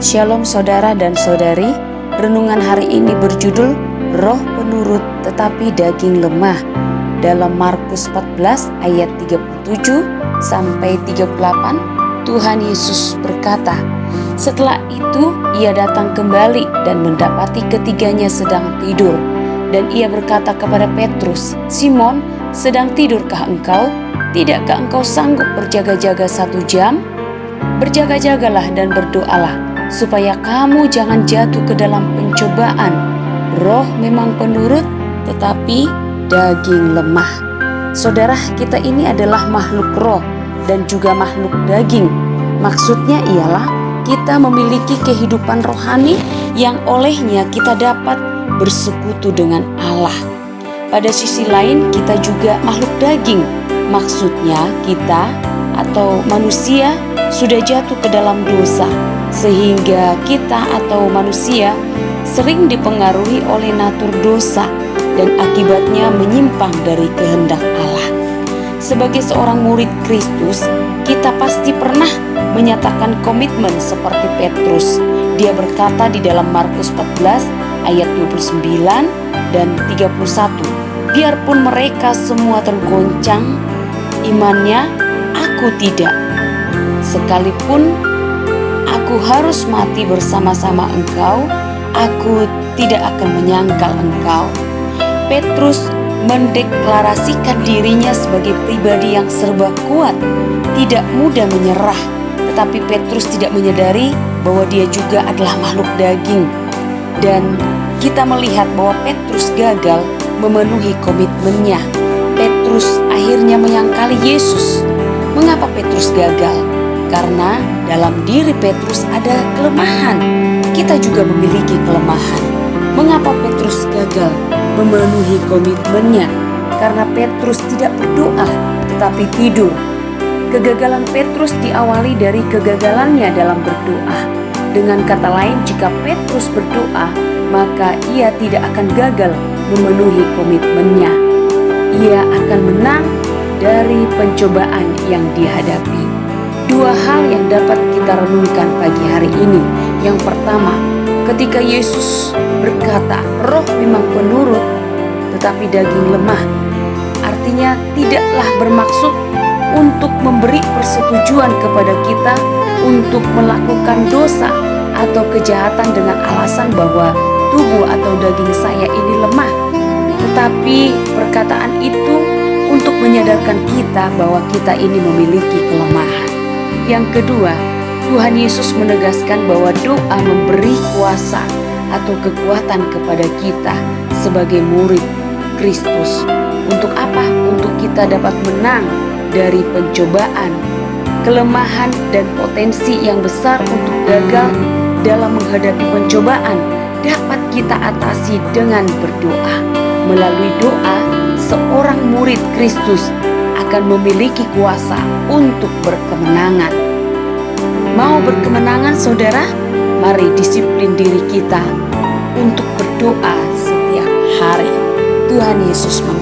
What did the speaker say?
Shalom saudara dan saudari, renungan hari ini berjudul Roh penurut tetapi daging lemah. Dalam Markus 14 ayat 37 sampai 38, Tuhan Yesus berkata, "Setelah itu ia datang kembali dan mendapati ketiganya sedang tidur. Dan ia berkata kepada Petrus, 'Simon, sedang tidurkah engkau? Tidakkah engkau sanggup berjaga-jaga 1 jam? Berjaga-jagalah dan berdoalah, supaya kamu jangan jatuh ke dalam pencobaan. Roh memang penurut, tetapi daging lemah.'" Saudara, kita ini adalah makhluk roh dan juga makhluk daging. Maksudnya ialah kita memiliki kehidupan rohani yang olehnya kita dapat bersekutu dengan Allah. Pada sisi lain, kita juga makhluk daging. Maksudnya kita atau manusia sudah jatuh ke dalam dosa, sehingga kita atau manusia sering dipengaruhi oleh natur dosa dan akibatnya menyimpang dari kehendak Allah. Sebagai seorang murid Kristus, kita pasti pernah menyatakan komitmen seperti Petrus. Dia berkata di dalam Markus 14 ayat 29 dan 31, "Biarpun mereka semua tergoncang imannya, aku tidak. Sekalipun aku harus mati bersama-sama engkau, aku tidak akan menyangkal engkau." Petrus mendeklarasikan dirinya sebagai pribadi yang serba kuat, tidak mudah menyerah. Tetapi Petrus tidak menyadari bahwa dia juga adalah makhluk daging. Dan kita melihat bahwa Petrus gagal memenuhi komitmennya. Petrus akhirnya menyangkali Yesus. Mengapa Petrus gagal? Karena dalam diri Petrus ada kelemahan. Kita juga memiliki kelemahan. Mengapa Petrus gagal memenuhi komitmennya? Karena Petrus tidak berdoa, tetapi tidur. Kegagalan Petrus diawali dari kegagalannya dalam berdoa. Dengan kata lain, jika Petrus berdoa, maka ia tidak akan gagal memenuhi komitmennya. Ia akan menang dari pencobaan yang dihadapi. Dua hal yang dapat kita renungkan pagi hari ini. Yang pertama, ketika Yesus berkata, "Roh memang penurut, tetapi daging lemah," artinya tidaklah bermaksud untuk memberi persetujuan kepada kita untuk melakukan dosa atau kejahatan dengan alasan bahwa tubuh atau daging saya ini lemah. Tetapi perkataan itu untuk menyadarkan kita bahwa kita ini memiliki kelemahan. Yang kedua, Tuhan Yesus menegaskan bahwa doa memberi kuasa atau kekuatan kepada kita sebagai murid Kristus. Untuk apa? Untuk kita dapat menang dari pencobaan, kelemahan, dan potensi yang besar untuk gagal dalam menghadapi pencobaan dapat kita atasi dengan berdoa. Melalui doa, seorang murid Kristus akan memiliki kuasa untuk berkemenangan. Mau berkemenangan, saudara? Mari disiplin diri kita untuk berdoa setiap hari. Tuhan Yesus memberkati.